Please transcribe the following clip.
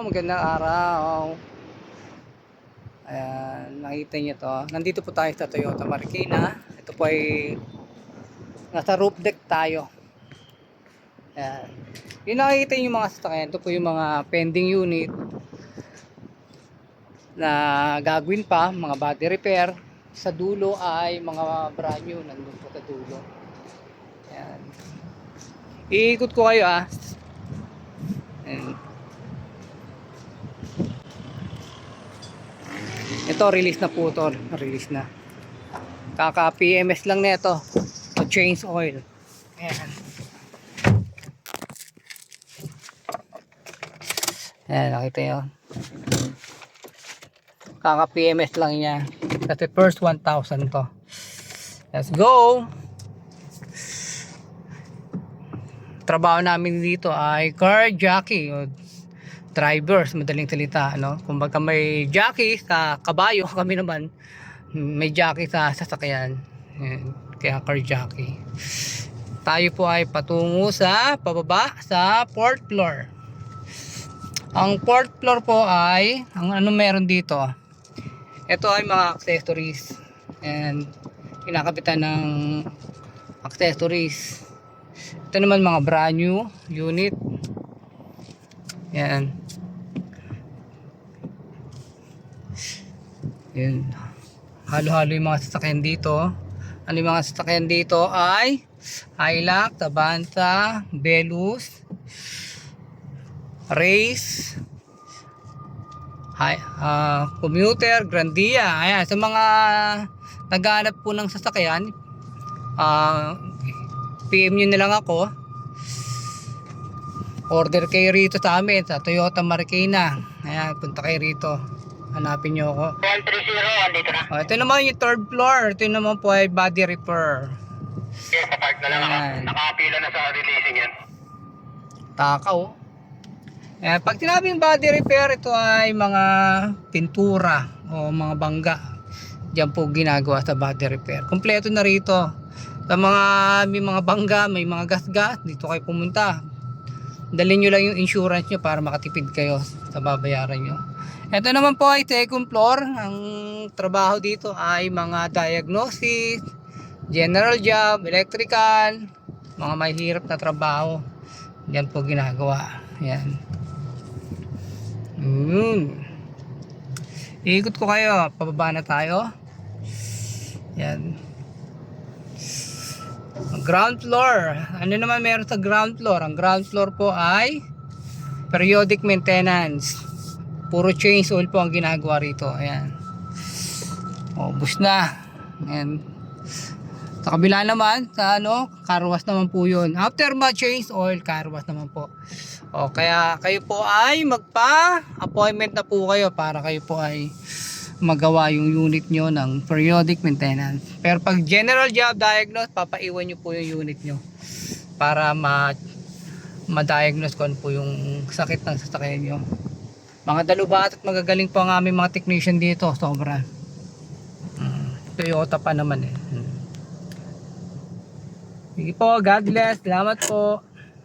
Magandang araw. Ayan, nakita niyo to. Nandito po tayo sa Toyota Marikina. Ito po ay nasa roof deck tayo. Ayan. Yung nakikita niyo yung mga sasakyan, ito po yung mga pending unit na gagawin pa, mga body repair. Sa dulo ay mga brand new, nandun po sa dulo. Ayan. Iikot ko kayo ah. Ayan. Ito, release na po ito. Release na. Kaka PMS lang na ito. So, change oil. Ayan. Ayan, nakita nyo. Kaka PMS lang niya. Kasi first 1,000 to. Let's go! Trabaho namin dito ay car jockey. O drivers, madaling salita, ano? Kumbaga may jockey sa kabayo, kami naman may jockey sa sasakyan. Ayan, kaya car jockey. Tayo po ay patungo sa pababa sa 4th floor. Ang 4th floor po ay ang ano meron dito. Ito ay mga accessories and kinakapitan ng accessories. Ito naman mga brand new unit. Yan. Yan. Halo-halo yung mga sasakyan dito. Ano yung mga sasakyan dito ay Hilux, Avanza, Velus, Race, Commuter, Grandia. Ayan, sa mga naghahanap po ng sasakyan, PM nyo na lang ako. Order kayo rito sa amin sa Toyota Marikina. Ayan, punta kayo rito. Hanapin nyo ako. 130, andito na. Ito naman yung 3rd floor. Ito naman po ay body repair. Okay, papark na lang ako. Ayan. Nakapila na sa releasing yan. Takaw. Ayan, pag sinabing body repair, ito ay mga pintura o mga bangga. Diyan po ginagawa sa body repair. Kompleto na rito. Sa mga may mga bangga, may mga gasgas, dito kayo pumunta. Dalhin nyo lang yung insurance nyo para makatipid kayo sa babayaran nyo. Ito naman po ay 2nd floor. Ang trabaho dito ay mga diagnosis, general job, electrical, mga mahirap na trabaho. Yan po ginagawa. Yan. Ikot ko kayo. Pababa na tayo. Yan. Ground floor. Ano naman meron sa ground floor? Ang ground floor po ay periodic maintenance. Puro change oil po ang ginagawa rito. Ayan. Ubus na. Ayan. Sa kabila naman, sa ano, car wash naman po yun. After ma-change oil, car wash naman po. Kaya kayo po ay magpa-appointment na po kayo para kayo po ay magawa yung unit nyo ng periodic maintenance. Pero pag general job diagnose, papaiwan nyo po yung unit nyo para ma-diagnose kung ano po yung sakit ng sasakyan nyo. Mga dalubat at magagaling po ang aming mga technician dito, sobra. Toyota pa naman eh. Sige po, God bless, salamat po.